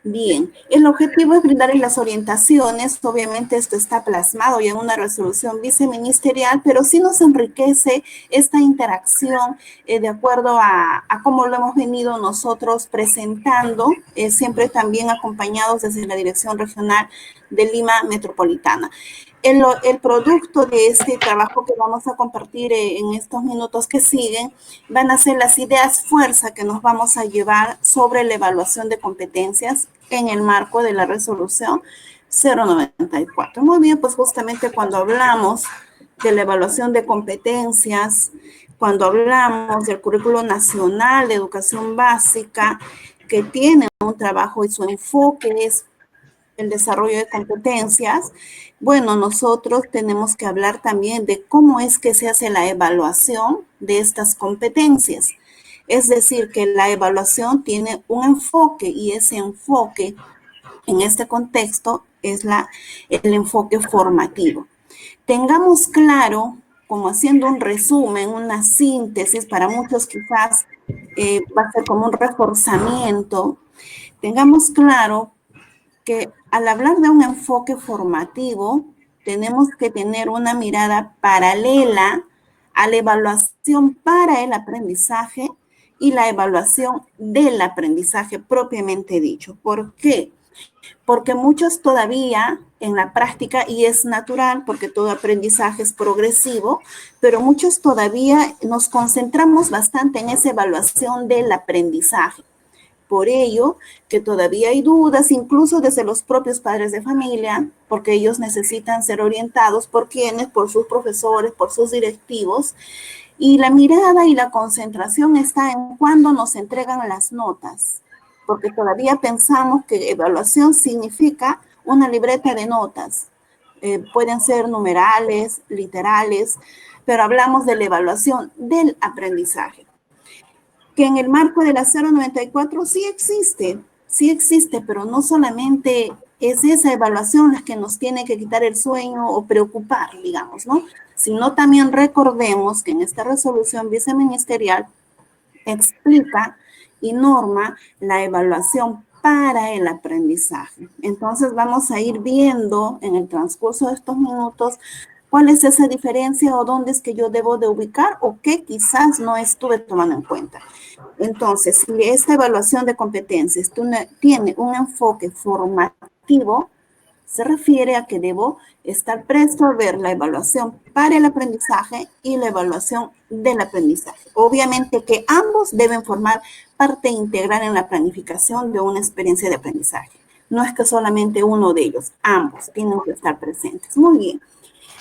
Bien, el objetivo es brindarles las orientaciones. Obviamente esto está plasmado ya en una resolución viceministerial, pero sí nos enriquece esta interacción de acuerdo a cómo lo hemos venido nosotros presentando, siempre también acompañados desde la Dirección Regional de Lima Metropolitana. El producto de este trabajo que vamos a compartir en estos minutos que siguen van a ser las ideas fuerza que nos vamos a llevar sobre la evaluación de competencias en el marco de la resolución 094. Muy bien, pues justamente cuando hablamos de la evaluación de competencias, cuando hablamos del currículo nacional de educación básica, que tiene un trabajo y su enfoque es el desarrollo de competencias, bueno, nosotros tenemos que hablar también de cómo es que se hace la evaluación de estas competencias. Es decir, que la evaluación tiene un enfoque y ese enfoque en este contexto es el enfoque formativo. Tengamos claro, como haciendo un resumen, una síntesis, para muchos quizás va a ser como un reforzamiento, tengamos claro que al hablar de un enfoque formativo, tenemos que tener una mirada paralela a la evaluación para el aprendizaje y la evaluación del aprendizaje propiamente dicho. ¿Por qué? Porque muchos todavía en la práctica, y es natural porque todo aprendizaje es progresivo, pero muchos todavía nos concentramos bastante en esa evaluación del aprendizaje. Por ello, que todavía hay dudas, incluso desde los propios padres de familia, porque ellos necesitan ser orientados por quienes, por sus profesores, por sus directivos, y la mirada y la concentración está en cuándo nos entregan las notas, porque todavía pensamos que evaluación significa una libreta de notas. Pueden ser numerales, literales, pero hablamos de la evaluación del aprendizaje, que en el marco de la 094 sí existe, pero no solamente es esa evaluación la que nos tiene que quitar el sueño o preocupar, digamos, ¿no? Sino también recordemos que en esta resolución viceministerial explica y norma la evaluación para el aprendizaje. Entonces vamos a ir viendo en el transcurso de estos minutos cuál es esa diferencia o dónde es que yo debo de ubicar o qué quizás no estuve tomando en cuenta. Entonces, si esta evaluación de competencias tiene un enfoque formativo, se refiere a que debo estar presto a ver la evaluación para el aprendizaje y la evaluación del aprendizaje. Obviamente que ambos deben formar parte integral en la planificación de una experiencia de aprendizaje. No es que solamente uno de ellos, ambos tienen que estar presentes. Muy bien.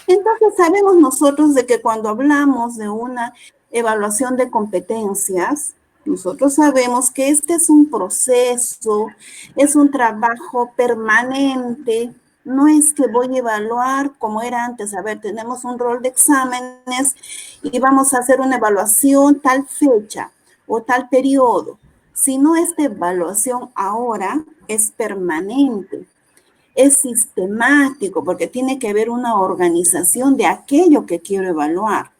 Entonces, sabemos nosotros de que cuando hablamos de una evaluación de competencias, nosotros sabemos que este es un proceso, es un trabajo permanente. No es que voy a evaluar como era antes. A ver, tenemos un rol de exámenes y vamos a hacer una evaluación tal fecha o tal periodo. Sino esta evaluación ahora es permanente, es sistemático, porque tiene que haber una organización de aquello que quiero evaluar.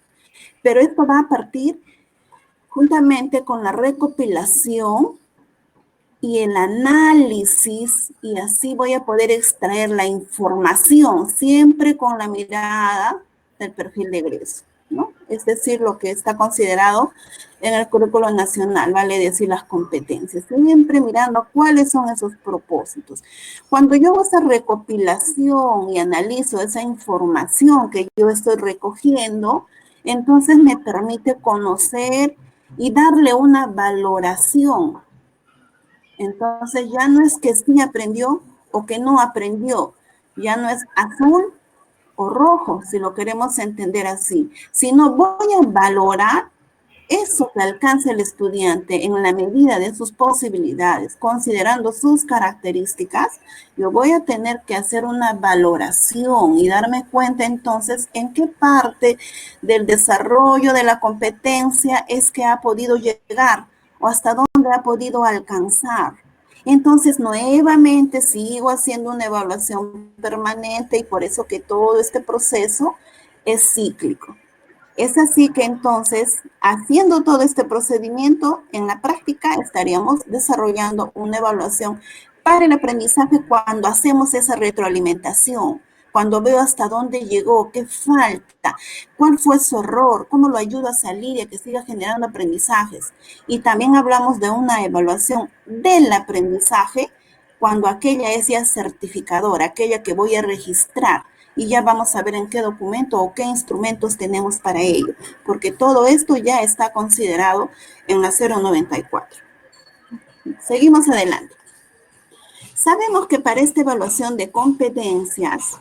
Pero esto va a partir juntamente con la recopilación y el análisis, y así voy a poder extraer la información, siempre con la mirada del perfil de egreso, ¿no? Es decir, lo que está considerado en el currículo nacional, vale decir las competencias, siempre mirando cuáles son esos propósitos. Cuando yo hago esa recopilación y analizo esa información que yo estoy recogiendo, entonces me permite conocer y darle una valoración. Entonces ya no es que sí aprendió o que no aprendió, ya no es azul o rojo, si lo queremos entender así, sino voy a valorar eso que alcanza el estudiante en la medida de sus posibilidades, considerando sus características. Yo voy a tener que hacer una valoración y darme cuenta entonces en qué parte del desarrollo de la competencia es que ha podido llegar o hasta dónde ha podido alcanzar. Entonces, nuevamente sigo haciendo una evaluación permanente y por eso que todo este proceso es cíclico. Es así que entonces, haciendo todo este procedimiento, en la práctica estaríamos desarrollando una evaluación para el aprendizaje cuando hacemos esa retroalimentación, cuando veo hasta dónde llegó, qué falta, cuál fue su error, cómo lo ayudo a salir y a que siga generando aprendizajes. Y también hablamos de una evaluación del aprendizaje cuando aquella es ya certificadora, aquella que voy a registrar y ya vamos a ver en qué documento o qué instrumentos tenemos para ello, porque todo esto ya está considerado en la 094. Seguimos adelante. Sabemos que para esta evaluación de competencias,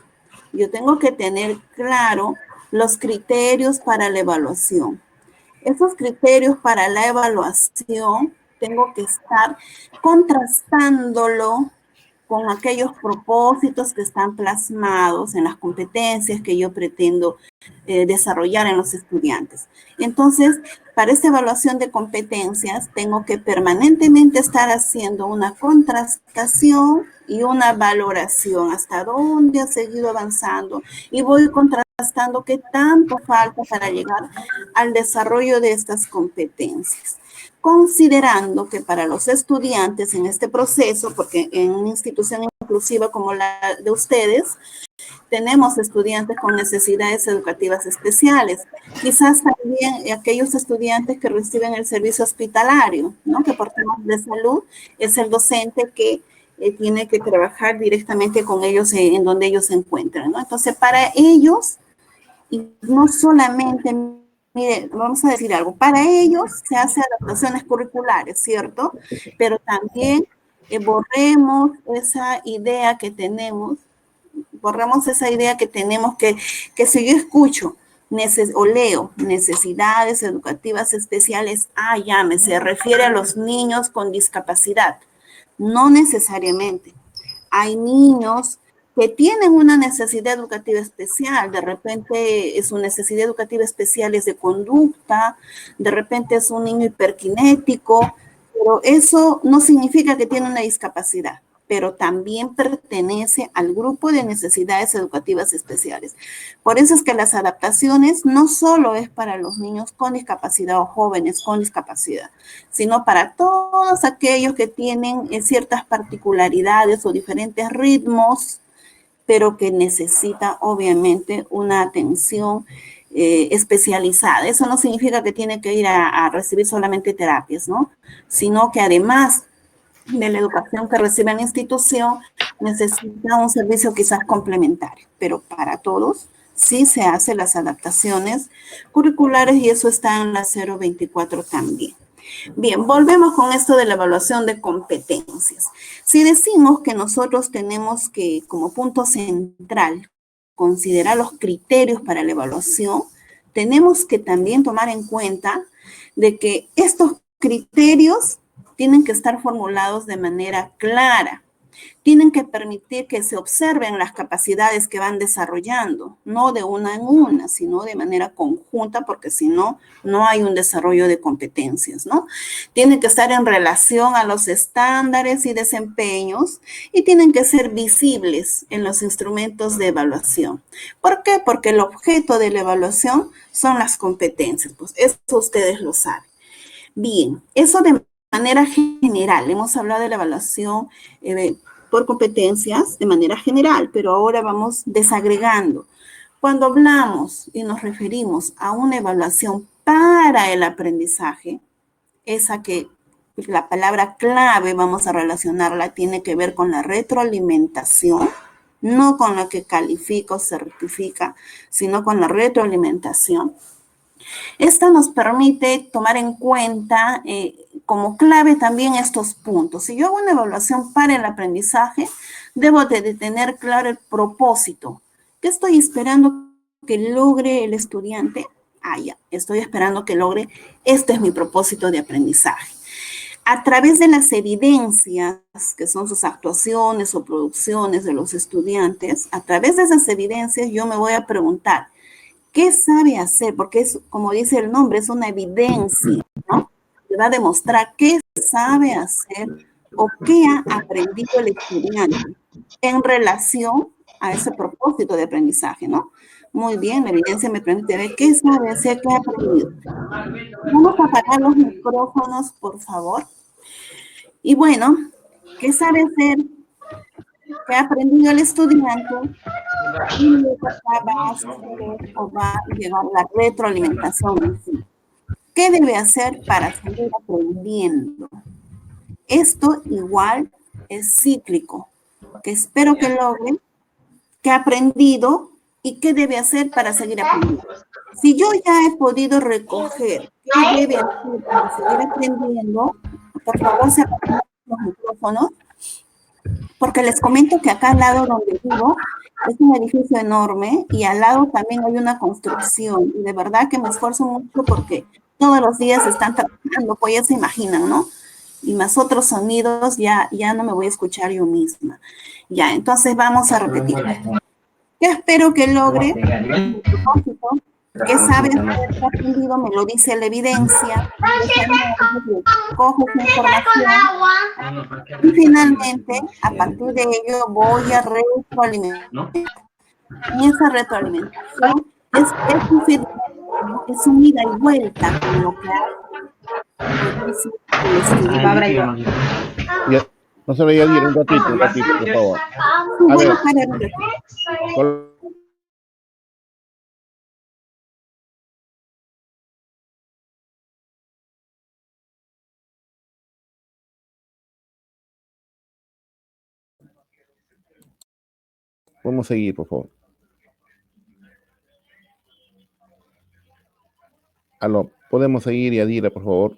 yo tengo que tener claro los criterios para la evaluación. Esos criterios para la evaluación tengo que estar contrastándolo con aquellos propósitos que están plasmados en las competencias que yo pretendo desarrollar en los estudiantes. Entonces, para esta evaluación de competencias, tengo que permanentemente estar haciendo una contrastación y una valoración, hasta dónde ha seguido avanzando, y voy contrastando qué tanto falta para llegar al desarrollo de estas competencias, considerando que para los estudiantes en este proceso, porque en una institución inclusiva como la de ustedes, tenemos estudiantes con necesidades educativas especiales, quizás también aquellos estudiantes que reciben el servicio hospitalario, ¿no? Que por temas de salud es el docente que tiene que trabajar directamente con ellos en donde ellos se encuentran, ¿no? Entonces, para ellos, y no solamente, mire, vamos a decir algo, para ellos se hacen adaptaciones curriculares, ¿cierto? Pero también borremos esa idea que tenemos, que si yo escucho o leo necesidades educativas especiales, se refiere a los niños con discapacidad. No necesariamente. Hay niños que tienen una necesidad educativa especial, de repente su necesidad educativa especial es de conducta, de repente es un niño hiperkinético, pero eso no significa que tiene una discapacidad, pero también pertenece al grupo de necesidades educativas especiales. Por eso es que las adaptaciones no solo es para los niños con discapacidad o jóvenes con discapacidad, sino para todos aquellos que tienen ciertas particularidades o diferentes ritmos, pero que necesita obviamente una atención especializada. Eso no significa que tiene que ir a recibir solamente terapias, ¿no? Sino que además de la educación que recibe en la institución, necesita un servicio quizás complementario, pero para todos sí se hacen las adaptaciones curriculares y eso está en la 024 también. Bien, volvemos con esto de la evaluación de competencias. Si decimos que nosotros tenemos que, como punto central, considerar los criterios para la evaluación, tenemos que también tomar en cuenta de que estos criterios tienen que estar formulados de manera clara, tienen que permitir que se observen las capacidades que van desarrollando, no de una en una, sino de manera conjunta, porque si no, no hay un desarrollo de competencias, ¿no? Tienen que estar en relación a los estándares y desempeños y tienen que ser visibles en los instrumentos de evaluación. ¿Por qué? Porque el objeto de la evaluación son las competencias, pues eso ustedes lo saben. Bien, eso de manera general, hemos hablado de la evaluación por competencias de manera general, pero ahora vamos desagregando. Cuando hablamos y nos referimos a una evaluación para el aprendizaje, esa que la palabra clave vamos a relacionarla, tiene que ver con la retroalimentación, no con la que califica o certifica, sino con la retroalimentación. Esta nos permite tomar en cuenta como clave también estos puntos. Si yo hago una evaluación para el aprendizaje, debo de tener claro el propósito. ¿Qué estoy esperando que logre el estudiante? Estoy esperando que logre, este es mi propósito de aprendizaje. A través de las evidencias, que son sus actuaciones o producciones de los estudiantes, a través de esas evidencias yo me voy a preguntar, ¿qué sabe hacer? Porque es, como dice el nombre, es una evidencia, ¿no? Que va a demostrar qué sabe hacer o qué ha aprendido el estudiante en relación a ese propósito de aprendizaje, ¿no? Muy bien, la evidencia me permite ver qué sabe hacer, qué ha aprendido. Vamos a apagar los micrófonos, por favor. Y bueno, ¿qué sabe hacer? que ha aprendido el estudiante y luego acá va a suceder o va a llevar la retroalimentación en sí. ¿Qué debe hacer para seguir aprendiendo? Esto igual es cíclico, que espero que logre, que ha aprendido y qué debe hacer para seguir aprendiendo. Si yo ya he podido recoger qué debe hacer para seguir aprendiendo, por favor se apagan los micrófonos, porque les comento que acá al lado donde vivo es un edificio enorme y al lado también hay una construcción. Y de verdad que me esfuerzo mucho porque todos los días están trabajando, pues ya se imaginan, ¿no? Y más otros sonidos, ya no me voy a escuchar yo misma. Ya, entonces vamos a repetir. Yo espero que logre el propósito, que sabe hacer, que ha aprendido, me lo dice la evidencia, cojo esa información y finalmente, a partir de ello, voy a retroalimentar. Y esa retroalimentación es un feedback, ¿no? Es un ida y vuelta con lo que ya, no se veía bien, un ratito, por favor. A ver, podemos seguir, por favor. Aló, podemos seguir, Yadira, por favor.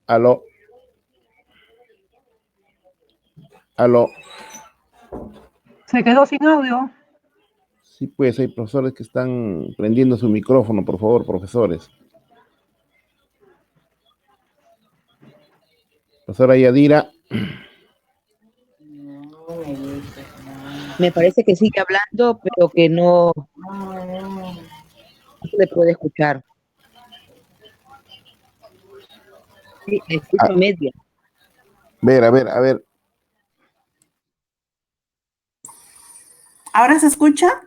Aló. Aló. Se quedó sin audio. Sí, pues hay profesores que están prendiendo su micrófono, por favor, profesores. Profesora Yadira. Me parece que sigue hablando, pero que no se puede escuchar. Sí, escucho media. A ver. ¿Ahora se escucha?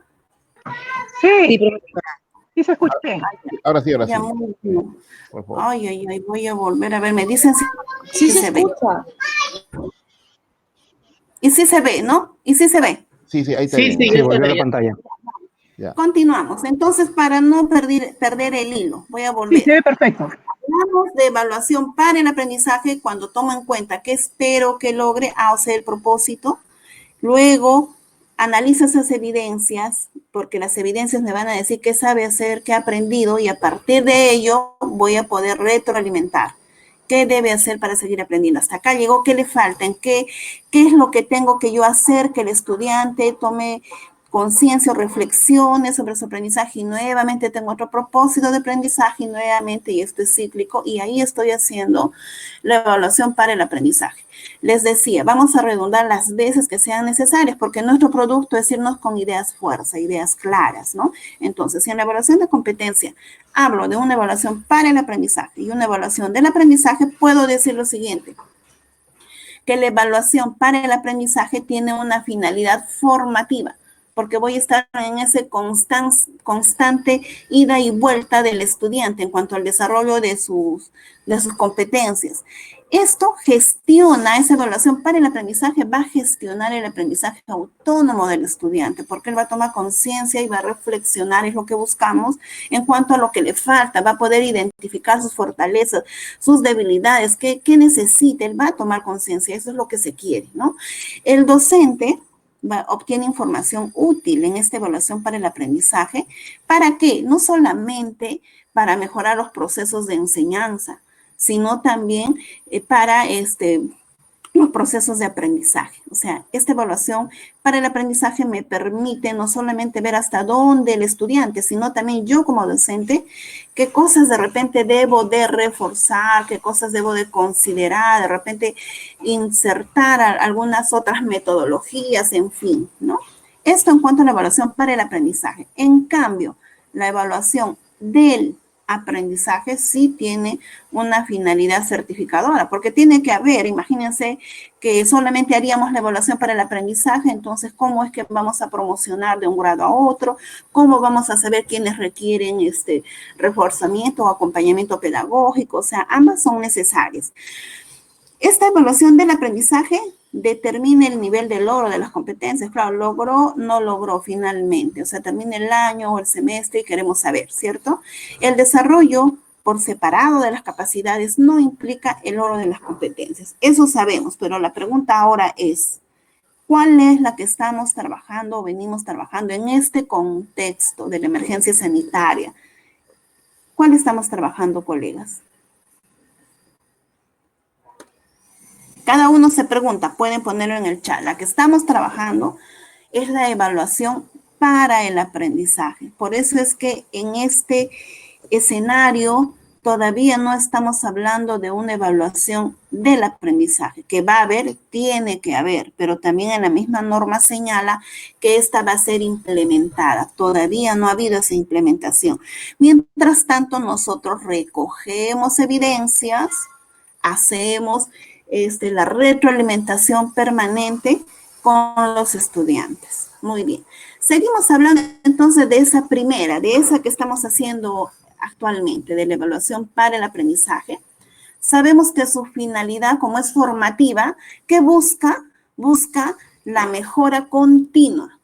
Sí, sí se escucha bien. Ahora sí. Ya, muy bien. Por favor. Ay, voy a volver a ver. Me dicen si se escucha. Y sí se ve, ¿no? Y sí se ve. Sí, ahí está bien. Sí, volvió a la pantalla. Ya. Continuamos. Entonces, para no perder el hilo, voy a volver. Sí, se ve perfecto. Hablamos de evaluación para el aprendizaje cuando toma en cuenta qué espero que logre, o sea, el propósito. Luego, analiza esas evidencias, porque las evidencias me van a decir qué sabe hacer, qué ha aprendido, y a partir de ello voy a poder retroalimentar. ¿Qué debe hacer para seguir aprendiendo? Hasta acá llegó, ¿qué le falta? ¿Qué es lo que tengo que yo hacer que el estudiante tome conciencia o reflexiones sobre su aprendizaje? Y nuevamente tengo otro propósito de aprendizaje y nuevamente, y esto es cíclico, y ahí estoy haciendo la evaluación para el aprendizaje. Les decía, vamos a redundar las veces que sean necesarias, porque nuestro producto es irnos con ideas fuerza, ideas claras, ¿no? Entonces, si en la evaluación de competencia hablo de una evaluación para el aprendizaje y una evaluación del aprendizaje, puedo decir lo siguiente, que la evaluación para el aprendizaje tiene una finalidad formativa, porque voy a estar en ese constante ida y vuelta del estudiante en cuanto al desarrollo de sus competencias. Esto gestiona, esa evaluación para el aprendizaje va a gestionar el aprendizaje autónomo del estudiante, porque él va a tomar conciencia y va a reflexionar, es lo que buscamos, en cuanto a lo que le falta, va a poder identificar sus fortalezas, sus debilidades, qué necesita, él va a tomar conciencia, eso es lo que se quiere, ¿no? El docente obtiene información útil en esta evaluación para el aprendizaje. ¿Para qué? No solamente para mejorar los procesos de enseñanza, sino también para los procesos de aprendizaje. O sea, esta evaluación para el aprendizaje me permite no solamente ver hasta dónde el estudiante, sino también yo como docente, qué cosas de repente debo de reforzar, qué cosas debo de considerar, de repente insertar algunas otras metodologías, en fin, ¿no? Esto en cuanto a la evaluación para el aprendizaje. En cambio, la evaluación del aprendizaje sí tiene una finalidad certificadora, porque tiene que haber, imagínense que solamente haríamos la evaluación para el aprendizaje, entonces, ¿cómo es que vamos a promocionar de un grado a otro? ¿Cómo vamos a saber quiénes requieren reforzamiento o acompañamiento pedagógico? O sea, ambas son necesarias. Esta evaluación del aprendizaje determina el nivel de logro de las competencias. Claro, logró, no logró finalmente. O sea, termina el año o el semestre y queremos saber, ¿cierto? El desarrollo por separado de las capacidades no implica el logro de las competencias. Eso sabemos, pero la pregunta ahora es, ¿cuál es la que estamos trabajando o venimos trabajando en este contexto de la emergencia sanitaria? ¿Cuál estamos trabajando, colegas? Cada uno se pregunta, pueden ponerlo en el chat. La que estamos trabajando es la evaluación para el aprendizaje. Por eso es que en este escenario todavía no estamos hablando de una evaluación del aprendizaje, que va a haber, tiene que haber, pero también en la misma norma señala que esta va a ser implementada. Todavía no ha habido esa implementación. Mientras tanto, nosotros recogemos evidencias, hacemos la retroalimentación permanente con los estudiantes. Muy bien. Seguimos hablando entonces de esa primera, de esa que estamos haciendo actualmente, de la evaluación para el aprendizaje. Sabemos que su finalidad, como es formativa, que busca la mejora continua,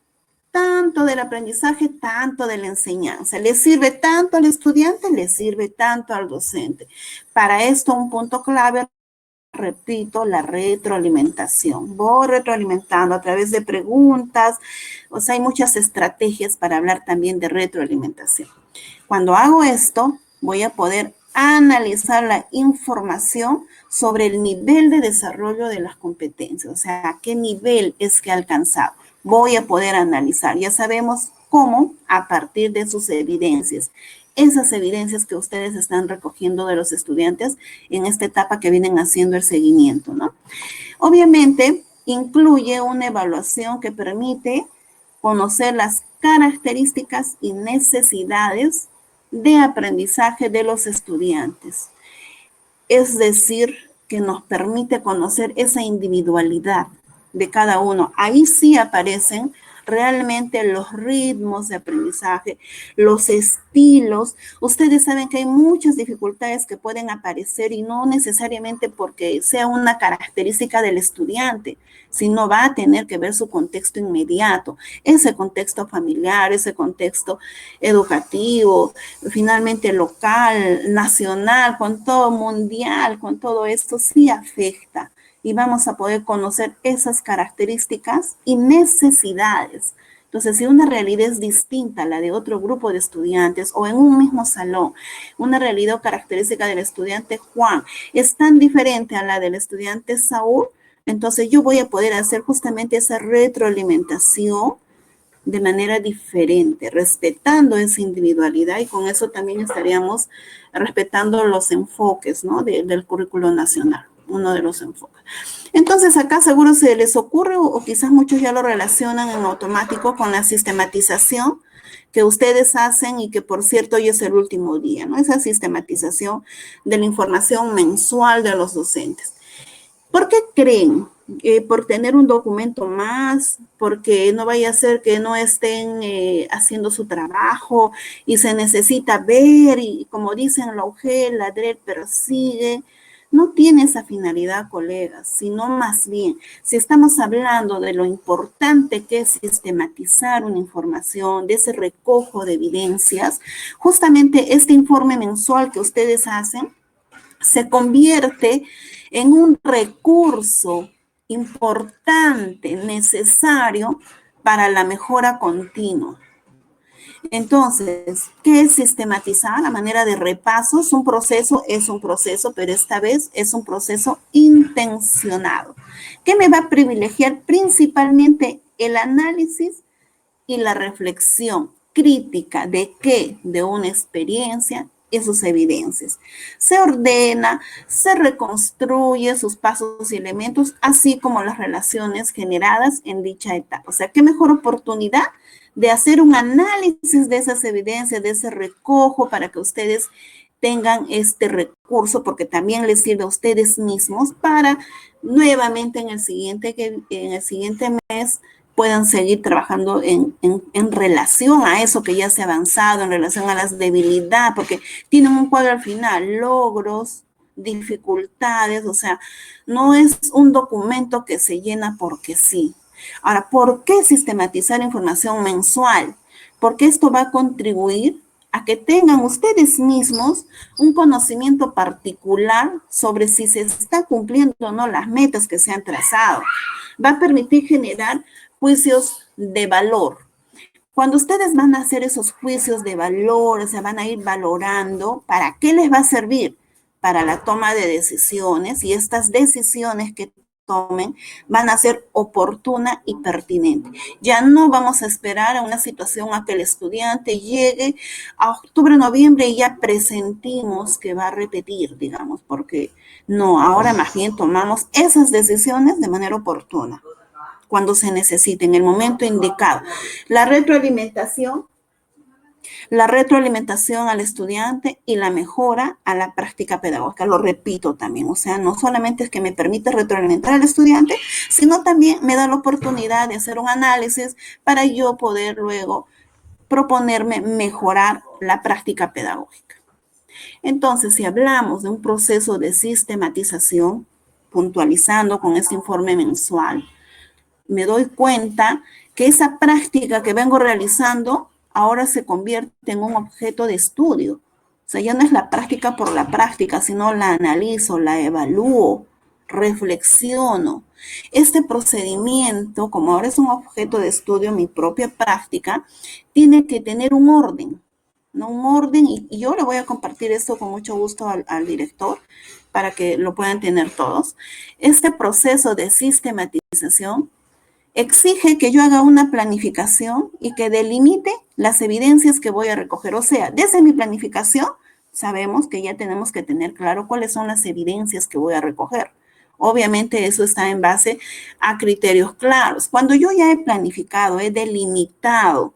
tanto del aprendizaje, tanto de la enseñanza. Le sirve tanto al estudiante, le sirve tanto al docente. Para esto, un punto clave, repito, la retroalimentación. Voy retroalimentando a través de preguntas. O sea, hay muchas estrategias para hablar también de retroalimentación. Cuando hago esto, voy a poder analizar la información sobre el nivel de desarrollo de las competencias. O sea, a qué nivel es que ha alcanzado. Voy a poder analizar. Ya sabemos cómo a partir de sus evidencias. Esas evidencias que ustedes están recogiendo de los estudiantes en esta etapa que vienen haciendo el seguimiento, ¿no? Obviamente, incluye una evaluación que permite conocer las características y necesidades de aprendizaje de los estudiantes. Es decir, que nos permite conocer esa individualidad de cada uno. Ahí sí aparecen realmente los ritmos de aprendizaje, los estilos. Ustedes saben que hay muchas dificultades que pueden aparecer y no necesariamente porque sea una característica del estudiante, sino va a tener que ver su contexto inmediato, ese contexto familiar, ese contexto educativo, finalmente local, nacional, con todo mundial, con todo esto sí afecta. Y vamos a poder conocer esas características y necesidades. Entonces, si una realidad es distinta a la de otro grupo de estudiantes o en un mismo salón, una realidad o característica del estudiante Juan es tan diferente a la del estudiante Saúl, entonces yo voy a poder hacer justamente esa retroalimentación de manera diferente, respetando esa individualidad, y con eso también estaríamos respetando los enfoques, ¿no? del currículo nacional, uno de los enfoques. Entonces acá seguro se les ocurre, o quizás muchos ya lo relacionan en automático con la sistematización que ustedes hacen y que por cierto hoy es el último día, ¿no? Esa sistematización de la información mensual de los docentes. ¿Por qué creen? Por tener un documento más, porque no vaya a ser que no estén haciendo su trabajo y se necesita ver, y como dicen la UGEL, la DRED persigue. No tiene esa finalidad, colegas, sino más bien, si estamos hablando de lo importante que es sistematizar una información, de ese recojo de evidencias, justamente este informe mensual que ustedes hacen se convierte en un recurso importante, necesario para la mejora continua. Entonces, ¿qué es sistematizar? La manera de repaso es un proceso, pero esta vez es un proceso intencionado, que me va a privilegiar principalmente el análisis y la reflexión crítica de qué, de una experiencia y sus evidencias. Se ordena, se reconstruye sus pasos y elementos, así como las relaciones generadas en dicha etapa. O sea, qué mejor oportunidad de hacer un análisis de esas evidencias, de ese recojo, para que ustedes tengan este recurso, porque también les sirve a ustedes mismos para nuevamente en el siguiente mes puedan seguir trabajando en relación a eso que ya se ha avanzado, en relación a las debilidades, porque tienen un cuadro al final, logros, dificultades, o sea, no es un documento que se llena porque sí. Ahora, ¿por qué sistematizar información mensual? Porque esto va a contribuir a que tengan ustedes mismos un conocimiento particular sobre si se está cumpliendo o no las metas que se han trazado. Va a permitir generar juicios de valor. Cuando ustedes van a hacer esos juicios de valor, o sea, van a ir valorando, ¿para qué les va a servir? Para la toma de decisiones, y estas decisiones que tomen van a ser oportunas y pertinentes. Ya no vamos a esperar a una situación a que el estudiante llegue a octubre, noviembre y ya presentimos que va a repetir, digamos, porque no, ahora más bien tomamos esas decisiones de manera oportuna, cuando se necesite, en el momento indicado. La retroalimentación al estudiante y la mejora a la práctica pedagógica. Lo repito también, o sea, no solamente es que me permite retroalimentar al estudiante, sino también me da la oportunidad de hacer un análisis para yo poder luego proponerme mejorar la práctica pedagógica. Entonces, si hablamos de un proceso de sistematización, puntualizando con este informe mensual, me doy cuenta que esa práctica que vengo realizando ahora se convierte en un objeto de estudio. O sea, ya no es la práctica por la práctica, sino la analizo, la evalúo, reflexiono. Este procedimiento, como ahora es un objeto de estudio, mi propia práctica, tiene que tener un orden, ¿no? Un orden, y yo le voy a compartir esto con mucho gusto al director para que lo puedan tener todos. Este proceso de sistematización exige que yo haga una planificación y que delimite las evidencias que voy a recoger. O sea, desde mi planificación sabemos que ya tenemos que tener claro cuáles son las evidencias que voy a recoger. Obviamente eso está en base a criterios claros. Cuando yo ya he planificado, he delimitado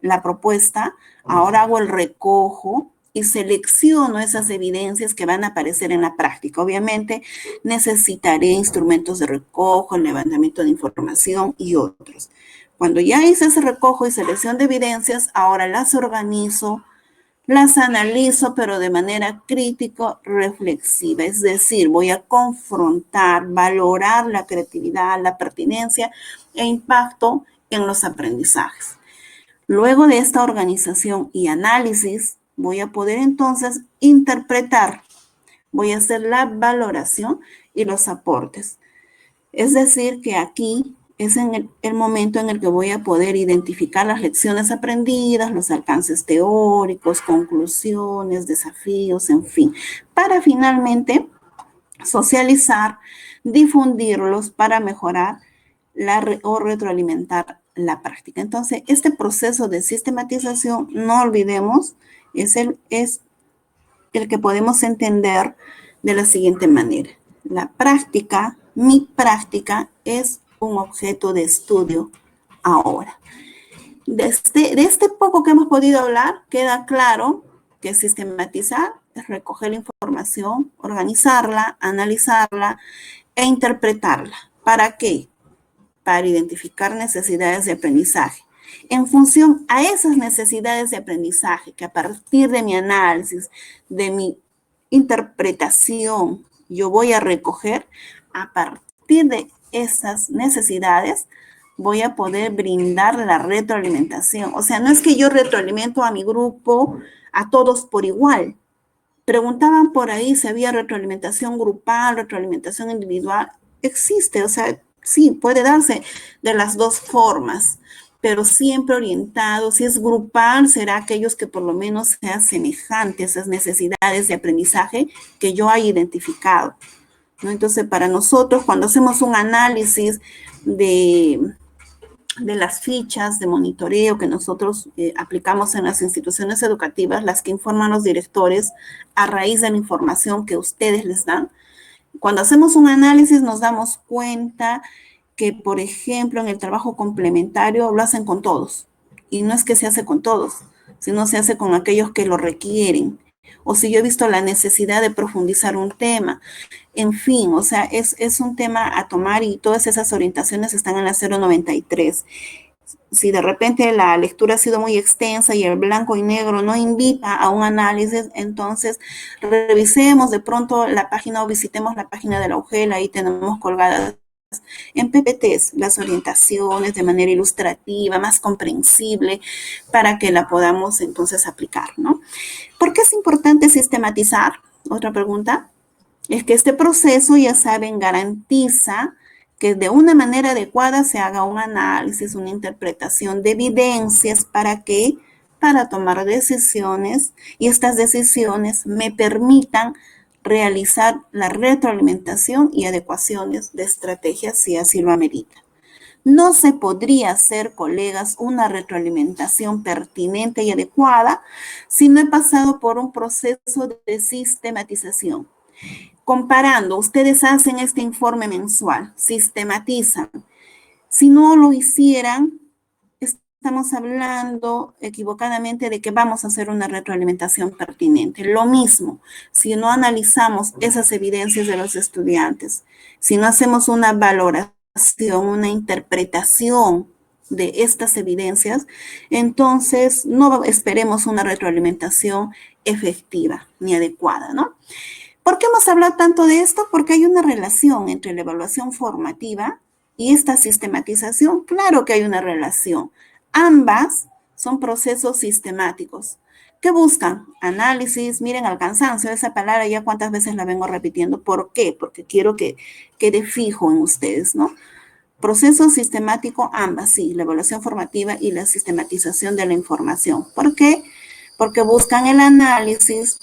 la propuesta, ahora hago el recojo y selecciono esas evidencias que van a aparecer en la práctica. Obviamente necesitaré instrumentos de recojo, el levantamiento de información y otros. Cuando ya hice ese recojo y selección de evidencias, ahora las organizo, las analizo, pero de manera crítico-reflexiva. Es decir, voy a confrontar, valorar la creatividad, la pertinencia e impacto en los aprendizajes. Luego de esta organización y análisis, voy a poder entonces interpretar, voy a hacer la valoración y los aportes. Es decir, que aquí es en el momento en el que voy a poder identificar las lecciones aprendidas, los alcances teóricos, conclusiones, desafíos, en fin, para finalmente socializar, difundirlos para mejorar o retroalimentar la práctica. Entonces, este proceso de sistematización, no olvidemos, es el que podemos entender de la siguiente manera. La práctica, mi práctica, es un objeto de estudio ahora. De este poco que hemos podido hablar, queda claro que sistematizar es recoger la información, organizarla, analizarla e interpretarla. ¿Para qué? Para identificar necesidades de aprendizaje. En función a esas necesidades de aprendizaje, que a partir de mi análisis, de mi interpretación, yo voy a recoger, a partir de esas necesidades, voy a poder brindar la retroalimentación. O sea, no es que yo retroalimento a mi grupo, a todos por igual. Preguntaban por ahí si había retroalimentación grupal, retroalimentación individual. Existe, o sea, sí, puede darse de las dos formas, pero siempre orientado. Si es grupal, será aquellos que por lo menos sean semejantes a esas necesidades de aprendizaje que yo haya identificado, ¿no? Entonces, para nosotros, cuando hacemos un análisis de de las fichas de monitoreo que nosotros aplicamos en las instituciones educativas, las que informan los directores a raíz de la información que ustedes les dan. Cuando hacemos un análisis nos damos cuenta que, por ejemplo, en el trabajo complementario lo hacen con todos. Y no es que se hace con todos, sino se hace con aquellos que lo requieren. O si yo he visto la necesidad de profundizar un tema. En fin, o sea, es un tema a tomar y todas esas orientaciones están en la 093. Si de repente la lectura ha sido muy extensa y el blanco y negro no invita a un análisis, entonces revisemos de pronto la página o visitemos la página de la UGEL, ahí tenemos colgadas en PPTs las orientaciones de manera ilustrativa, más comprensible, para que la podamos entonces aplicar, ¿no? ¿Por qué es importante sistematizar? Otra pregunta. Es que este proceso, ya saben, garantiza que de una manera adecuada se haga un análisis, una interpretación de evidencias para que, para tomar decisiones, y estas decisiones me permitan realizar la retroalimentación y adecuaciones de estrategias si así lo amerita. No se podría hacer, colegas, una retroalimentación pertinente y adecuada si no he pasado por un proceso de sistematización. Comparando, ustedes hacen este informe mensual, sistematizan. Si no lo hicieran, estamos hablando equivocadamente de que vamos a hacer una retroalimentación pertinente. Lo mismo, si no analizamos esas evidencias de los estudiantes, si no hacemos una valoración, una interpretación de estas evidencias, entonces no esperemos una retroalimentación efectiva ni adecuada, ¿no? ¿Por qué hemos hablado tanto de esto? Porque hay una relación entre la evaluación formativa y esta sistematización. Claro que hay una relación. Ambas son procesos sistemáticos. ¿Qué buscan? Análisis. Miren, al cansancio, esa palabra ya cuántas veces la vengo repitiendo. ¿Por qué? Porque quiero que quede fijo en ustedes, ¿no? Proceso sistemático, ambas, sí, la evaluación formativa y la sistematización de la información. ¿Por qué? Porque buscan el análisis,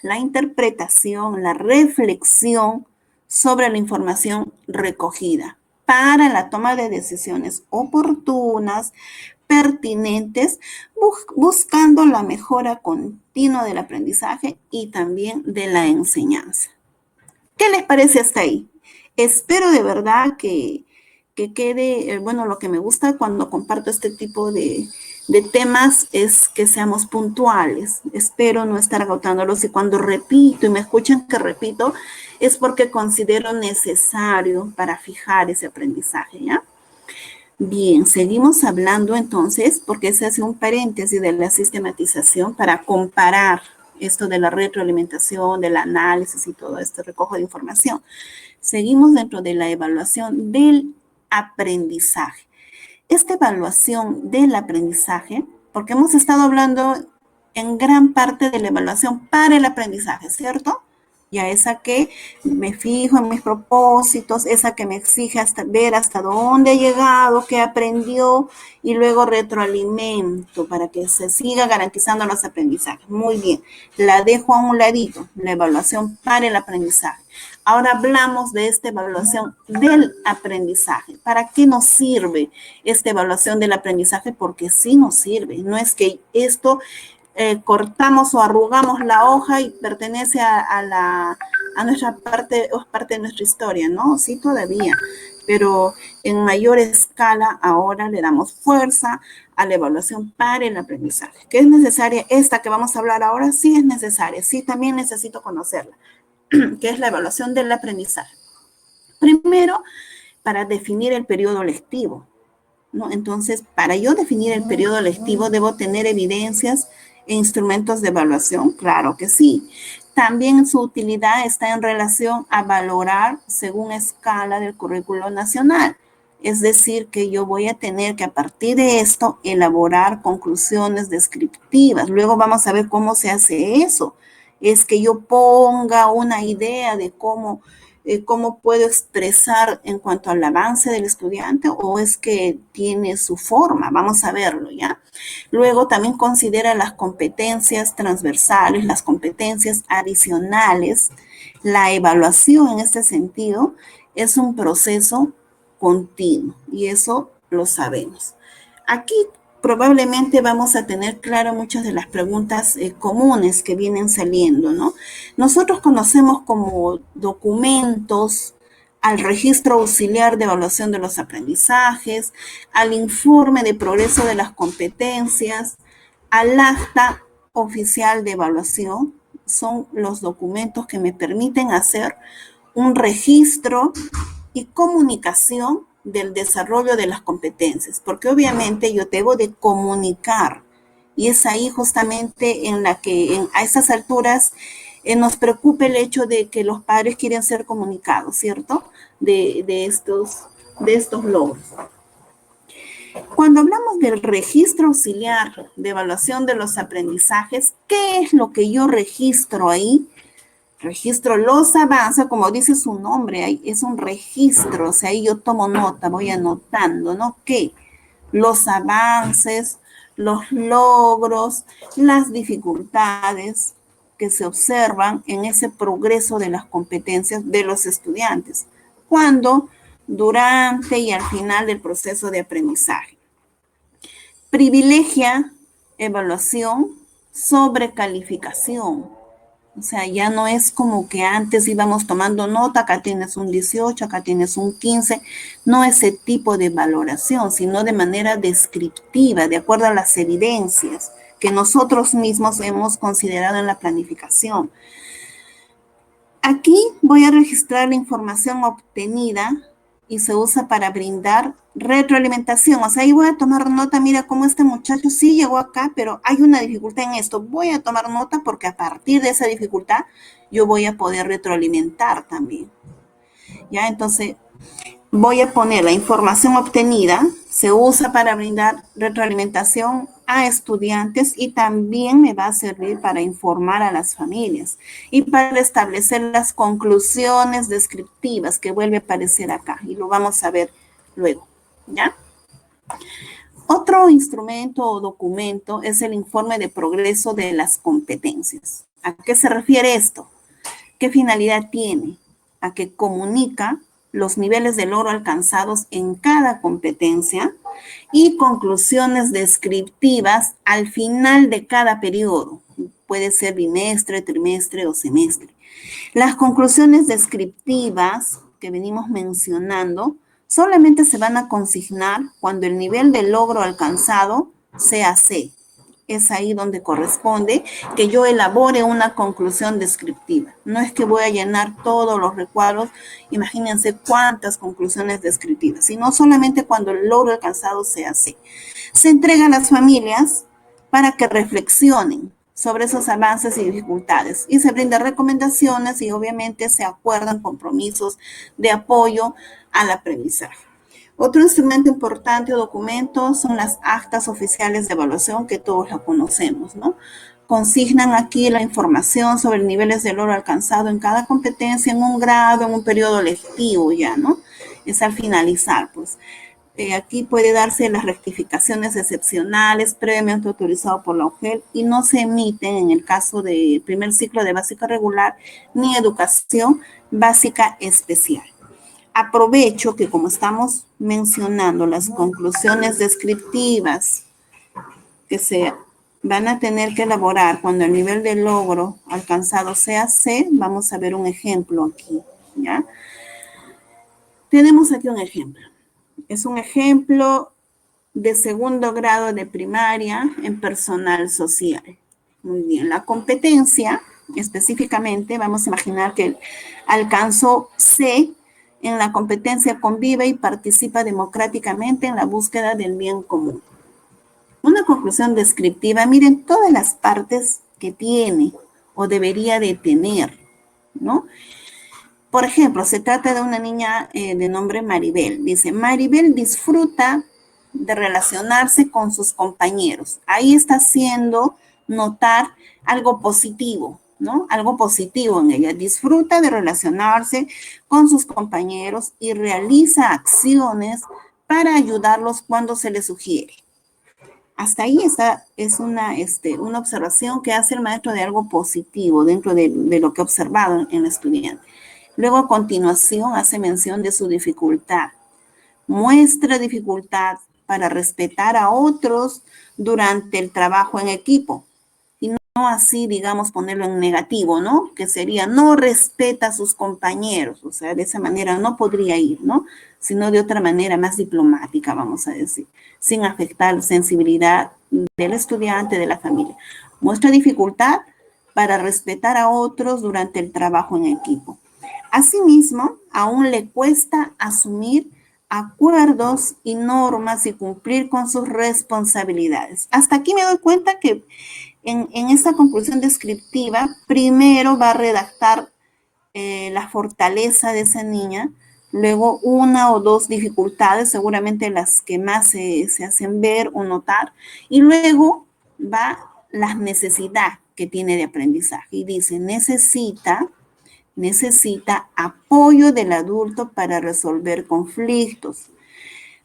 la interpretación, la reflexión sobre la información recogida para la toma de decisiones oportunas, pertinentes, buscando la mejora continua del aprendizaje y también de la enseñanza. ¿Qué les parece hasta ahí? Espero de verdad que quede, bueno, lo que me gusta cuando comparto este tipo de temas es que seamos puntuales. Espero no estar agotándolos y cuando repito y me escuchan que repito, es porque considero necesario para fijar ese aprendizaje, ¿ya? Bien, seguimos hablando entonces, porque se hace un paréntesis de la sistematización para comparar esto de la retroalimentación, del análisis y todo este recojo de información. Seguimos dentro de la evaluación del aprendizaje. Esta evaluación del aprendizaje, porque hemos estado hablando en gran parte de la evaluación para el aprendizaje, ¿cierto? Ya esa que me fijo en mis propósitos, esa que me exige ver hasta dónde he llegado, qué aprendió y luego retroalimento para que se siga garantizando los aprendizajes. Muy bien, la dejo a un ladito, la evaluación para el aprendizaje. Ahora hablamos de esta evaluación del aprendizaje. ¿Para qué nos sirve esta evaluación del aprendizaje? Porque sí nos sirve. No es que esto cortamos o arrugamos la hoja y pertenece a nuestra parte, o es parte de nuestra historia, ¿no? Sí, todavía. Pero en mayor escala ahora le damos fuerza a la evaluación para el aprendizaje. ¿Qué es necesaria? Esta que vamos a hablar ahora sí es necesaria. Sí, también necesito conocerla. Que es la evaluación del aprendizaje. Primero, para definir el periodo lectivo, ¿no? Entonces, para yo definir el periodo lectivo, ¿debo tener evidencias e instrumentos de evaluación? Claro que sí. También su utilidad está en relación a valorar según escala del currículo nacional. Es decir, que yo voy a tener que a partir de esto elaborar conclusiones descriptivas. Luego vamos a ver cómo se hace eso. Es que yo ponga una idea de cómo puedo expresar en cuanto al avance del estudiante o es que tiene su forma. Vamos a verlo, ¿ya? Luego también considera las competencias transversales, las competencias adicionales. La evaluación en este sentido es un proceso continuo y eso lo sabemos. Aquí probablemente vamos a tener claro muchas de las preguntas comunes que vienen saliendo, ¿no? Nosotros conocemos como documentos al registro auxiliar de evaluación de los aprendizajes, al informe de progreso de las competencias, al acta oficial de evaluación. Son los documentos que me permiten hacer un registro y comunicación del desarrollo de las competencias, porque obviamente yo debo de comunicar, y es ahí justamente en la que a esas alturas nos preocupa el hecho de que los padres quieren ser comunicados, ¿cierto? De estos logros. Cuando hablamos del registro auxiliar de evaluación de los aprendizajes, ¿qué es lo que yo registro ahí? Registro los avances, como dice su nombre, es un registro, o sea, ahí yo tomo nota, voy anotando, ¿no? ¿Qué? Los avances, los logros, las dificultades que se observan en ese progreso de las competencias de los estudiantes, cuando, durante y al final del proceso de aprendizaje. Privilegia evaluación sobre calificación. O sea, ya no es como que antes íbamos tomando nota, acá tienes un 18, acá tienes un 15, no ese tipo de valoración, sino de manera descriptiva, de acuerdo a las evidencias que nosotros mismos hemos considerado en la planificación. Aquí voy a registrar la información obtenida y se usa para brindar retroalimentación. O sea, ahí voy a tomar nota, mira cómo este muchacho sí llegó acá, pero hay una dificultad en esto. Voy a tomar nota porque a partir de esa dificultad yo voy a poder retroalimentar también. Ya, entonces voy a poner la información obtenida, se usa para brindar retroalimentación a estudiantes y también me va a servir para informar a las familias y para establecer las conclusiones descriptivas que vuelve a aparecer acá y lo vamos a ver luego, ¿ya? Otro instrumento o documento es el informe de progreso de las competencias. ¿A qué se refiere esto? ¿Qué finalidad tiene? A que comunica los niveles de logro alcanzados en cada competencia y conclusiones descriptivas al final de cada periodo. Puede ser bimestre, trimestre o semestre. Las conclusiones descriptivas que venimos mencionando solamente se van a consignar cuando el nivel de logro alcanzado sea C. Es ahí donde corresponde que yo elabore una conclusión descriptiva. No es que voy a llenar todos los recuadros, imagínense cuántas conclusiones descriptivas, sino solamente cuando el logro alcanzado sea C. Se entrega a las familias para que reflexionen sobre esos avances y dificultades y se brindan recomendaciones y obviamente se acuerdan compromisos de apoyo al aprendizaje. Otro instrumento importante o documento son las actas oficiales de evaluación que todos la conocemos, ¿no? Consignan aquí la información sobre niveles de logro alcanzado en cada competencia, en un grado, en un periodo lectivo ya, ¿no? Es al finalizar, pues. Aquí puede darse las rectificaciones excepcionales previamente autorizado por la UGEL y no se emiten en el caso del primer ciclo de básica regular ni educación básica especial. Aprovecho que como estamos mencionando las conclusiones descriptivas que se van a tener que elaborar cuando el nivel de logro alcanzado sea C, vamos a ver un ejemplo aquí, ¿ya? Tenemos aquí un ejemplo. Es un ejemplo de segundo grado de primaria en personal social. Muy bien, la competencia específicamente, vamos a imaginar que alcanzó C en la competencia convive y participa democráticamente en la búsqueda del bien común. Una conclusión descriptiva, miren todas las partes que tiene o debería de tener, ¿no? Por ejemplo, se trata de una niña de nombre Maribel. Dice, Maribel disfruta de relacionarse con sus compañeros. Ahí está haciendo notar algo positivo, ¿no? Algo positivo en ella. Disfruta de relacionarse con sus compañeros y realiza acciones para ayudarlos cuando se les sugiere. Hasta ahí es una observación que hace el maestro de algo positivo dentro de lo que ha observado en el estudiante. Luego, a continuación, hace mención de su dificultad. muestra dificultad para respetar a otros durante el trabajo en equipo. Y no así, digamos, ponerlo en negativo, ¿no? Que sería, no respeta a sus compañeros. O sea, de esa manera no podría ir, ¿no? Sino de otra manera más diplomática, vamos a decir, sin afectar la sensibilidad del estudiante, de la familia. Muestra dificultad para respetar a otros durante el trabajo en equipo. Asimismo, aún le cuesta asumir acuerdos y normas y cumplir con sus responsabilidades. Hasta aquí me doy cuenta que en esta conclusión descriptiva, primero va a redactar la fortaleza de esa niña, luego una o dos dificultades, seguramente las que más se hacen ver o notar, y luego va la necesidad que tiene de aprendizaje. Y dice, necesita apoyo del adulto para resolver conflictos.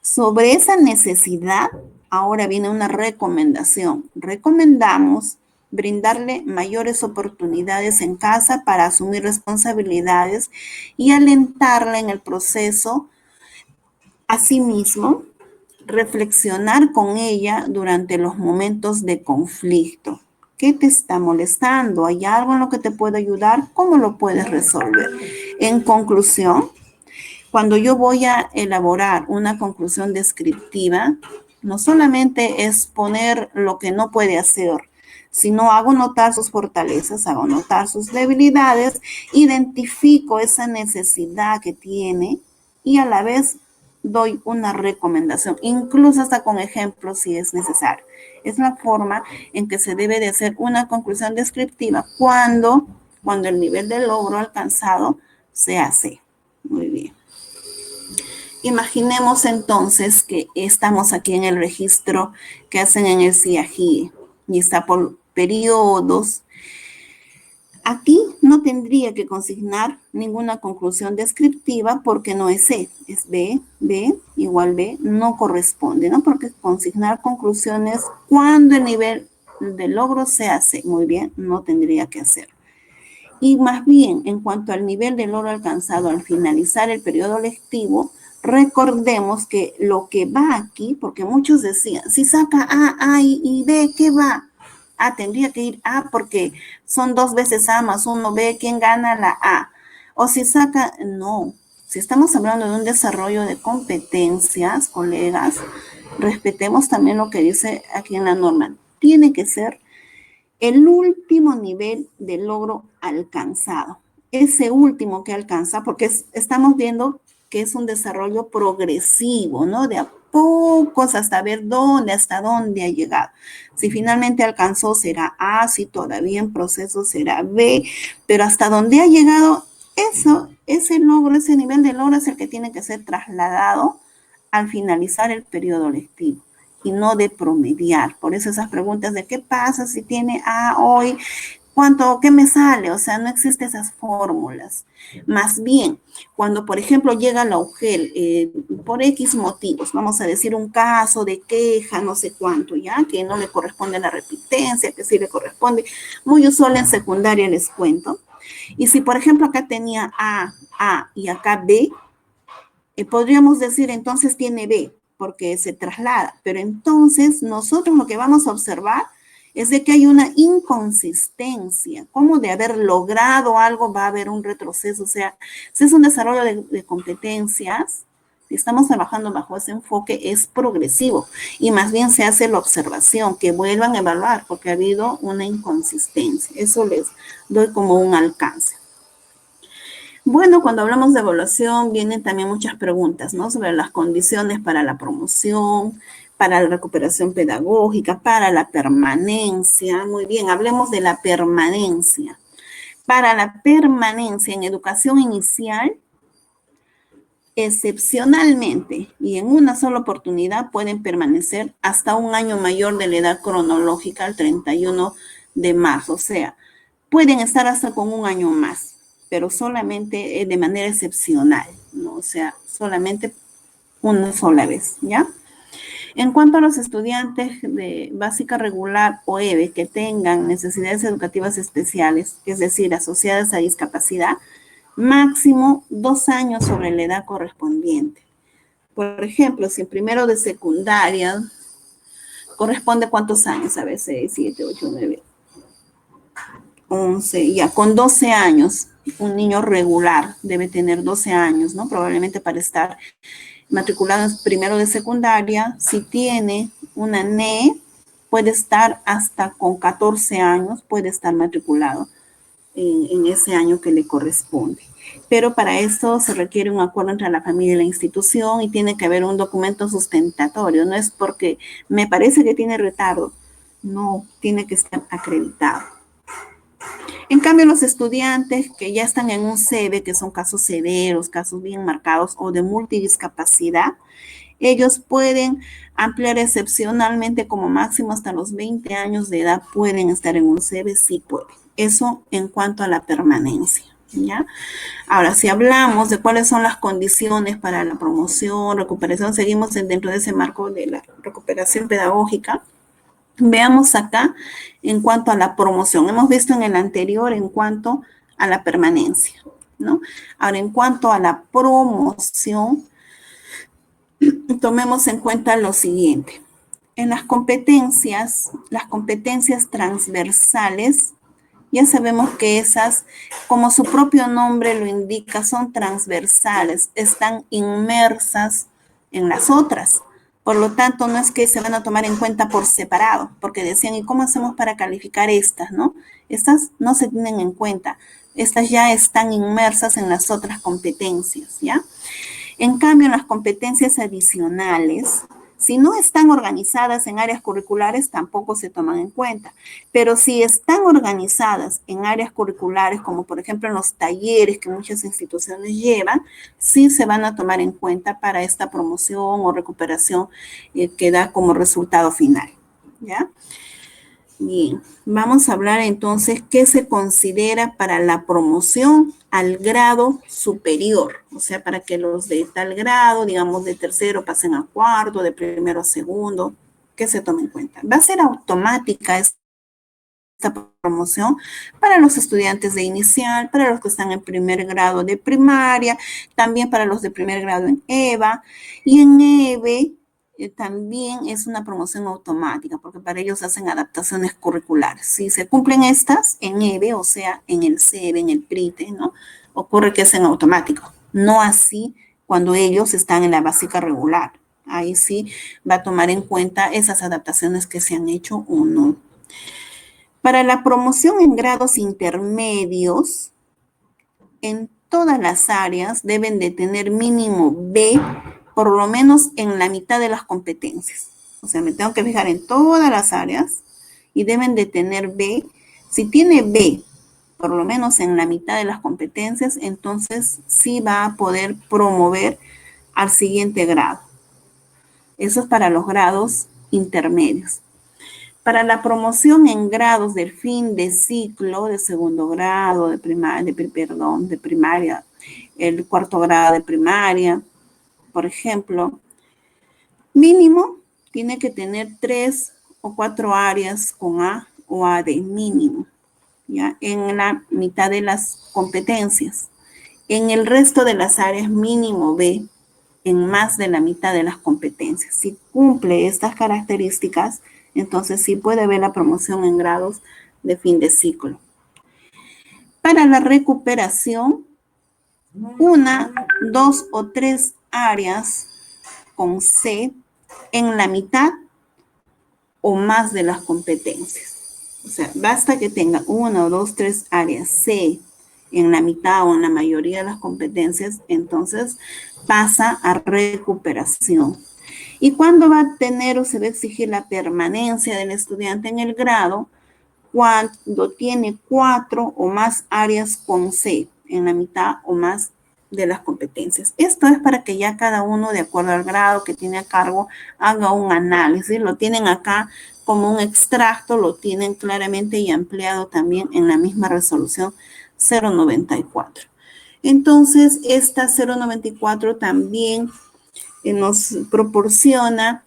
Sobre esa necesidad, ahora viene una recomendación. Recomendamos brindarle mayores oportunidades en casa para asumir responsabilidades y alentarla en el proceso. Asimismo, reflexionar con ella durante los momentos de conflicto. ¿Qué te está molestando? ¿Hay algo en lo que te puedo ayudar? ¿Cómo lo puedes resolver? En conclusión, cuando yo voy a elaborar una conclusión descriptiva, no solamente es poner lo que no puede hacer, sino hago notar sus fortalezas, hago notar sus debilidades, identifico esa necesidad que tiene y a la vez doy una recomendación, incluso hasta con ejemplos si es necesario. Es la forma en que se debe de hacer una conclusión descriptiva cuando el nivel de logro alcanzado se hace. Muy bien. Imaginemos entonces que estamos aquí en el registro que hacen en el CIAGIE y está por periodos. Aquí no tendría que consignar ninguna conclusión descriptiva porque no es C, es B igual B, no corresponde, ¿no? Porque consignar conclusiones cuando el nivel de logro sea C, muy bien, no tendría que hacer. Y más bien, en cuanto al nivel de logro alcanzado al finalizar el periodo lectivo, recordemos que lo que va aquí, porque muchos decían, si saca A y B, ¿qué va? Tendría que ir A porque son 2 veces A más 1 B, ¿quién gana la A? O si saca, no. Si estamos hablando de un desarrollo de competencias, colegas, respetemos también lo que dice aquí en la norma. Tiene que ser el último nivel de logro alcanzado. Ese último que alcanza, porque estamos viendo que es un desarrollo progresivo, ¿no? De a pocos hasta ver hasta dónde ha llegado. Si finalmente alcanzó será A, si todavía en proceso será B, pero hasta dónde ha llegado, ese logro, ese nivel de logro es el que tiene que ser trasladado al finalizar el periodo lectivo y no de promediar. Por eso esas preguntas de qué pasa si tiene A hoy, ¿qué me sale? O sea, no existen esas fórmulas. Más bien, cuando, por ejemplo, llega la UGEL por X motivos, vamos a decir un caso de queja, no sé cuánto, ¿ya? Que no le corresponde la repitencia, que sí le corresponde. Muy usual en secundaria, les cuento. Y si, por ejemplo, acá tenía A y acá B, podríamos decir entonces tiene B, porque se traslada. Pero entonces nosotros lo que vamos a observar es de que hay una inconsistencia, como de haber logrado algo va a haber un retroceso, o sea, si es un desarrollo de competencias, si estamos trabajando bajo ese enfoque, es progresivo, y más bien se hace la observación, que vuelvan a evaluar, porque ha habido una inconsistencia, eso les doy como un alcance. Bueno, cuando hablamos de evaluación, vienen también muchas preguntas, ¿no? Sobre las condiciones para la promoción, para la recuperación pedagógica, para la permanencia. Muy bien, hablemos de la permanencia. Para la permanencia en educación inicial, excepcionalmente y en una sola oportunidad pueden permanecer hasta un año mayor de la edad cronológica al 31 de marzo. O sea, pueden estar hasta con un año más, pero solamente de manera excepcional, ¿no? O sea, solamente una sola vez, ¿ya? En cuanto a los estudiantes de básica regular o EBE que tengan necesidades educativas especiales, es decir, asociadas a discapacidad, máximo 2 años sobre la edad correspondiente. Por ejemplo, si en primero de secundaria corresponde cuántos años, a ver, 6, 7, 8, 9, 11, ya, con 12 años, un niño regular debe tener 12 años, ¿no? Probablemente para estar matriculado en primero de secundaria. Si tiene una NE, puede estar hasta con 14 años, puede estar matriculado en ese año que le corresponde. Pero para esto se requiere un acuerdo entre la familia y la institución y tiene que haber un documento sustentatorio. No es porque me parece que tiene retardo, no, tiene que estar acreditado. En cambio, los estudiantes que ya están en un CEBE, que son casos severos, casos bien marcados o de multidiscapacidad, ellos pueden ampliar excepcionalmente como máximo hasta los 20 años de edad, pueden estar en un CEBE, sí pueden. Eso en cuanto a la permanencia, ¿ya? Ahora, si hablamos de cuáles son las condiciones para la promoción, recuperación, seguimos dentro de ese marco de la recuperación pedagógica. Veamos acá en cuanto a la promoción. Hemos visto en el anterior en cuanto a la permanencia, ¿no? Ahora, en cuanto a la promoción, tomemos en cuenta lo siguiente. En las competencias transversales, ya sabemos que esas, como su propio nombre lo indica, son transversales, están inmersas en las otras. Por lo tanto, no es que se van a tomar en cuenta por separado, porque decían, ¿y cómo hacemos para calificar estas, no? Estas no se tienen en cuenta. Estas ya están inmersas en las otras competencias, ¿ya? En cambio, en las competencias adicionales, si no están organizadas en áreas curriculares, tampoco se toman en cuenta. Pero si están organizadas en áreas curriculares, como por ejemplo en los talleres que muchas instituciones llevan, sí se van a tomar en cuenta para esta promoción o recuperación que da como resultado final, ¿ya? Bien, vamos a hablar entonces qué se considera para la promoción al grado superior, o sea, para que los de tal grado, digamos de tercero pasen a cuarto, de primero a segundo, que se tome en cuenta. Va a ser automática esta promoción para los estudiantes de inicial, para los que están en primer grado de primaria, también para los de primer grado en EVA, y en EVE también es una promoción automática, porque para ellos hacen adaptaciones curriculares. Si se cumplen estas en EVE, o sea, en el CEBE, en el PRITE, ¿no? Ocurre que es en automático. No así cuando ellos están en la básica regular. Ahí sí va a tomar en cuenta esas adaptaciones que se han hecho o no. Para la promoción en grados intermedios, en todas las áreas deben de tener mínimo B, por lo menos en la mitad de las competencias. O sea, me tengo que fijar en todas las áreas y deben de tener B. Si tiene B, por lo menos en la mitad de las competencias, entonces sí va a poder promover al siguiente grado. Eso es para los grados intermedios. Para la promoción en grados del fin de ciclo, de segundo grado, de primaria, el cuarto grado de primaria, por ejemplo, mínimo tiene que tener 3 o 4 áreas con A o AD mínimo, ¿ya? En la mitad de las competencias. En el resto de las áreas mínimo B, en más de la mitad de las competencias. Si cumple estas características, entonces sí puede haber la promoción en grados de fin de ciclo. Para la recuperación, 1, 2 o 3 áreas con C en la mitad o más de las competencias. O sea, basta que tenga 1, 2, 3 áreas C en la mitad o en la mayoría de las competencias, entonces pasa a recuperación. ¿Y cuándo va a tener o se va a exigir la permanencia del estudiante en el grado? Cuando tiene 4 o más áreas con C en la mitad o más de las competencias. Esto es para que ya cada uno, de acuerdo al grado que tiene a cargo, haga un análisis. Lo tienen acá como un extracto, lo tienen claramente y ampliado también en la misma resolución 094. Entonces, esta 094 también nos proporciona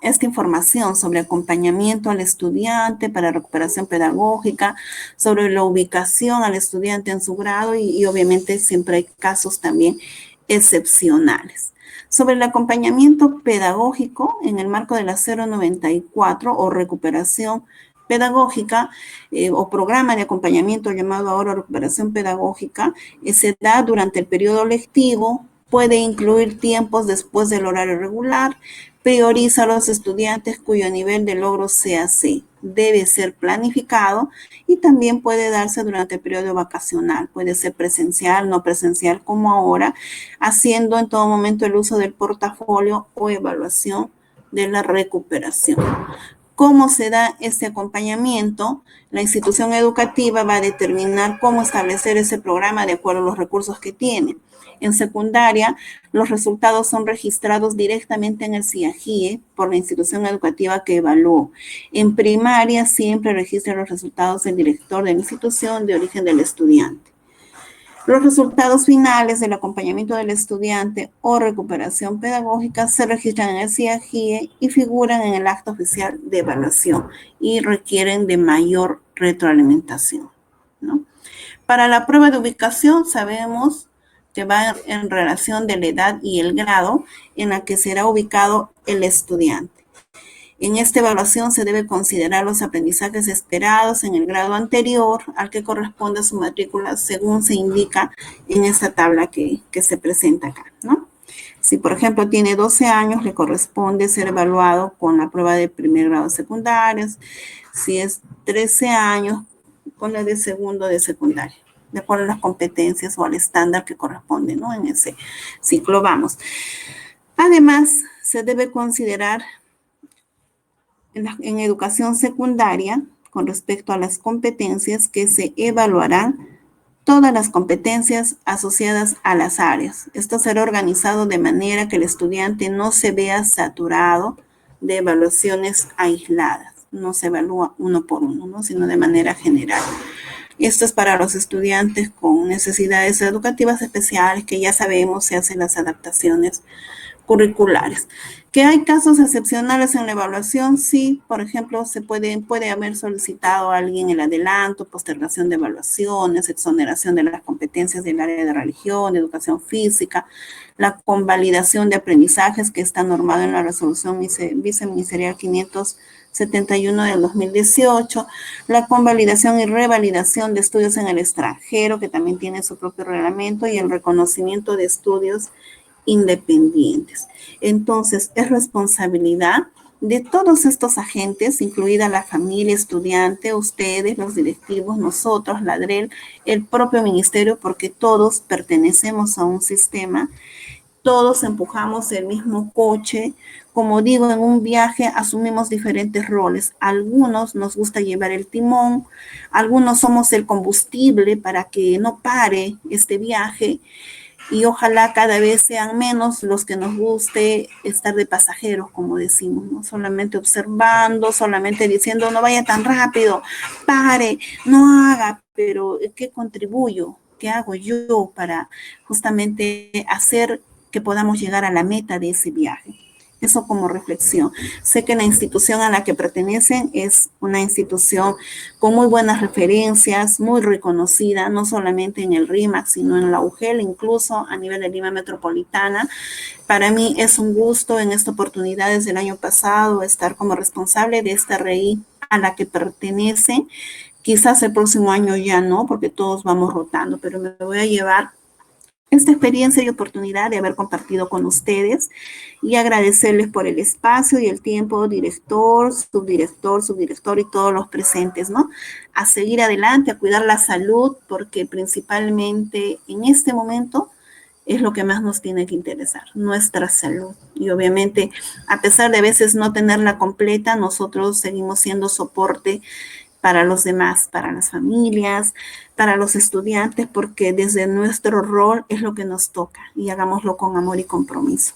esta información sobre acompañamiento al estudiante para recuperación pedagógica, sobre la ubicación al estudiante en su grado y obviamente siempre hay casos también excepcionales. Sobre el acompañamiento pedagógico en el marco de la 094 o recuperación pedagógica o programa de acompañamiento llamado ahora recuperación pedagógica, se da durante el periodo lectivo, puede incluir tiempos después del horario regular, prioriza a los estudiantes cuyo nivel de logro sea C. Debe ser planificado y también puede darse durante el periodo vacacional. Puede ser presencial, no presencial como ahora, haciendo en todo momento el uso del portafolio o evaluación de la recuperación. ¿Cómo se da este acompañamiento? La institución educativa va a determinar cómo establecer ese programa de acuerdo a los recursos que tiene. En secundaria, los resultados son registrados directamente en el CIAGIE por la institución educativa que evaluó. En primaria, siempre registra los resultados el director de la institución de origen del estudiante. Los resultados finales del acompañamiento del estudiante o recuperación pedagógica se registran en el CIAGIE y figuran en el acta oficial de evaluación y requieren de mayor retroalimentación, ¿no? Para la prueba de ubicación sabemos que va en relación de la edad y el grado en la que será ubicado el estudiante. En esta evaluación se debe considerar los aprendizajes esperados en el grado anterior al que corresponde a su matrícula, según se indica en esta tabla que se presenta acá, ¿no? Si, por ejemplo, tiene 12 años, le corresponde ser evaluado con la prueba de primer grado de secundarios. Si es 13 años, con la de segundo de secundaria, de acuerdo a las competencias o al estándar que corresponde, ¿no? En ese ciclo vamos. Además, se debe considerar en educación secundaria, con respecto a las competencias, que se evaluarán todas las competencias asociadas a las áreas. Esto será organizado de manera que el estudiante no se vea saturado de evaluaciones aisladas. No se evalúa uno por uno, ¿no? Sino de manera general. Esto es para los estudiantes con necesidades educativas especiales, que ya sabemos se hacen las adaptaciones curriculares. ¿Que hay casos excepcionales en la evaluación? Sí, por ejemplo, puede haber solicitado a alguien el adelanto, postergación de evaluaciones, exoneración de las competencias del área de religión, de educación física, la convalidación de aprendizajes que está normado en la resolución viceministerial 571 del 2018, la convalidación y revalidación de estudios en el extranjero, que también tiene su propio reglamento, y el reconocimiento de estudios independientes. Entonces, es responsabilidad de todos estos agentes, incluida la familia, estudiante, ustedes, los directivos, nosotros, la DREL, el propio ministerio, porque todos pertenecemos a un sistema, todos empujamos el mismo coche. Como digo, en un viaje asumimos diferentes roles. Algunos nos gusta llevar el timón, algunos somos el combustible para que no pare este viaje, y ojalá cada vez sean menos los que nos guste estar de pasajeros, como decimos, ¿no? Solamente observando, solamente diciendo, no vaya tan rápido, pare, no haga, pero ¿qué contribuyo? ¿Qué hago yo para justamente hacer que podamos llegar a la meta de ese viaje? Eso como reflexión. Sé que la institución a la que pertenecen es una institución con muy buenas referencias, muy reconocida, no solamente en el RIMAC, sino en la UGEL, incluso a nivel de Lima Metropolitana. Para mí es un gusto en esta oportunidad desde el año pasado estar como responsable de esta RI a la que pertenece. Quizás el próximo año ya no, porque todos vamos rotando, pero me voy a llevar esta experiencia y oportunidad de haber compartido con ustedes y agradecerles por el espacio y el tiempo, director, subdirector y todos los presentes, ¿no? A seguir adelante, a cuidar la salud, porque principalmente en este momento es lo que más nos tiene que interesar, nuestra salud. Y obviamente, a pesar de a veces no tenerla completa, nosotros seguimos siendo soporte para los demás, para las familias, para los estudiantes, porque desde nuestro rol es lo que nos toca y hagámoslo con amor y compromiso.